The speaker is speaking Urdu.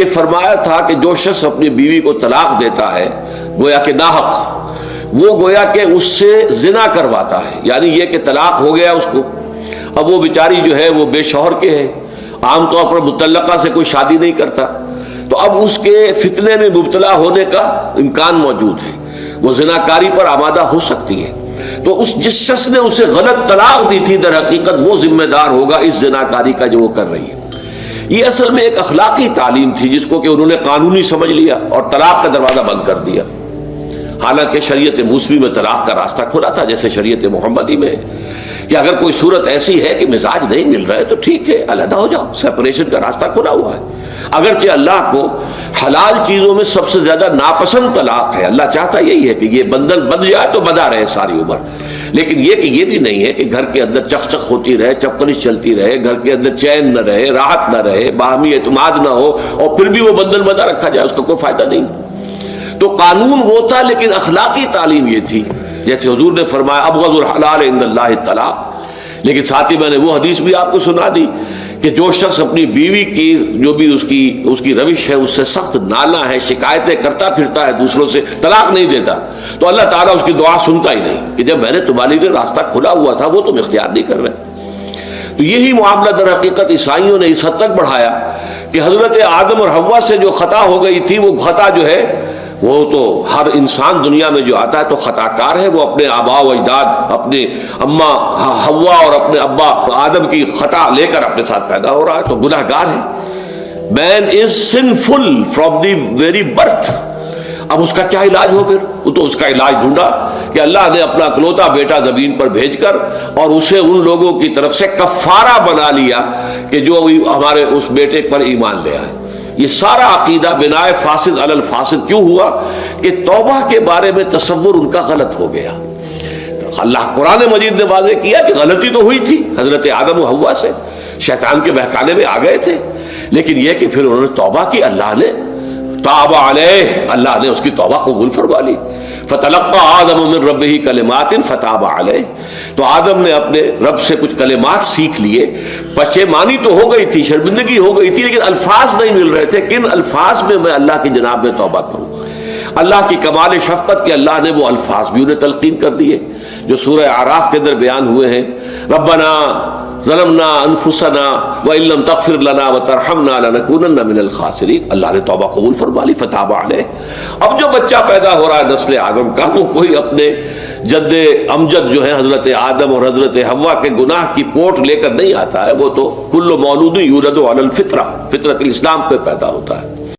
یہ فرمایا تھا کہ جو شخص اپنی بیوی کو طلاق دیتا ہے گویا کہ ناحق، وہ گویا کہ اس سے زنا کرواتا ہے، یعنی یہ کہ طلاق ہو گیا اس کو، اب وہ بیچاری جو ہے وہ بے شوہر کے ہے، عام طور پر مطلقہ سے کوئی شادی نہیں کرتا، تو اب اس کے فتنے میں مبتلا ہونے کا امکان موجود ہے، وہ زناکاری پر آمادہ ہو سکتی ہے، تو جس شخص نے اسے غلط طلاق دی تھی در حقیقت وہ ذمہ دار ہوگا اس زناکاری کا جو وہ کر رہی ہے۔ یہ اصل میں ایک اخلاقی تعلیم تھی جس کو کہ انہوں نے قانونی سمجھ لیا اور طلاق کا دروازہ بند کر دیا، حالانکہ شریعت موسوی میں طلاق کا راستہ کھلا تھا جیسے شریعت محمدی میں، کہ اگر کوئی صورت ایسی ہے کہ مزاج نہیں مل رہا ہے تو ٹھیک ہے، علیحدہ ہو جاؤ، سیپریشن کا راستہ کھلا ہوا ہے۔ اگرچہ اللہ کو حلال چیزوں میں سب سے زیادہ ناپسند طلاق ہے، اللہ چاہتا یہی ہے کہ یہ بندھن بندھ جائے تو بندھا رہے ساری عمر، لیکن یہ کہ یہ بھی نہیں ہے کہ گھر کے اندر چخ چخ ہوتی رہے، چپکنش چلتی رہے، گھر کے اندر چین نہ رہے، راحت نہ رہے، باہمی اعتماد نہ ہو اور پھر بھی وہ بندھن بندھا رکھا جائے، اس کا کوئی فائدہ نہیں۔ تو قانون وہ تھا لیکن اخلاقی تعلیم یہ تھی، جیسے حضور نے فرمایا ابغض الحلال عند اللہ الطلاق، لیکن ساتھ ہی میں نے وہ حدیث بھی آپ کو سنا دی کہ جو شخص اپنی بیوی کی جو بھی اس کی روش ہے اس سے سخت نالا ہے، شکایتیں کرتا پھرتا ہے دوسروں سے، طلاق نہیں دیتا، تو اللہ تعالیٰ اس کی دعا سنتا ہی نہیں کہ جب میں نے تمہارے لیے راستہ کھلا ہوا تھا وہ تم اختیار نہیں کر رہے۔ تو یہی معاملہ در حقیقت عیسائیوں نے اس حد تک بڑھایا کہ حضرت آدم اور حوا سے جو خطا ہو گئی تھی وہ خطا جو ہے وہ تو ہر انسان دنیا میں جو آتا ہے تو خطا کار ہے، وہ اپنے آباء و اجداد، اپنے اماں حوا اور اپنے ابا آدم کی خطا لے کر اپنے ساتھ پیدا ہو رہا ہے، تو گناہ گار ہے۔ Man is sinful from the very birth. اب اس کا کیا علاج ہو؟ پھر وہ تو اس کا علاج ڈھونڈا کہ اللہ نے اپنا اکلوتا بیٹا زمین پر بھیج کر اور اسے ان لوگوں کی طرف سے کفارہ بنا لیا کہ جو ہمارے اس بیٹے پر ایمان لے آئے۔ یہ سارا عقیدہ بناء فاسد علی الفاسد کیوں ہوا؟ کہ توبہ کے بارے میں تصور ان کا غلط ہو گیا۔ اللہ قرآن مجید نے واضح کیا کہ غلطی تو ہوئی تھی حضرت آدم و حوا سے، شیطان کے بہکانے میں آ گئے تھے، لیکن یہ کہ پھر انہوں نے توبہ کی، اللہ نے تاب علیہ، اللہ نے اس کی توبہ قبول فرما لی۔ فتلقى آدم من ربہ کلمات فتاب علیہ، تو آدم نے اپنے رب سے کچھ کلمات سیکھ لیے، پشیمانی تو ہو گئی تھی، شرمندگی ہو گئی تھی، لیکن الفاظ نہیں مل رہے تھے، کن الفاظ میں میں اللہ کی جناب میں توبہ کروں۔ اللہ کی کمال شفقت کے اللہ نے وہ الفاظ بھی انہیں تلقین کر دیے جو سورہ اعراف کے اندر بیان ہوئے ہیں، ربنا ظلمنا انفسنا وان لم تغفر لنا وترحمنا لنکونن من الخاسرین، اللہ نے توبہ قبول فرما لی، فتاب علیہ۔ اب جو بچہ پیدا ہو رہا ہے نسل آدم کا، وہ کوئی اپنے جد امجد جو ہے حضرت آدم اور حضرت حوا کے گناہ کی پوٹ لے کر نہیں آتا ہے، وہ تو کل مولود یولد علی الفطرہ، فطرت الاسلام پہ پیدا ہوتا ہے۔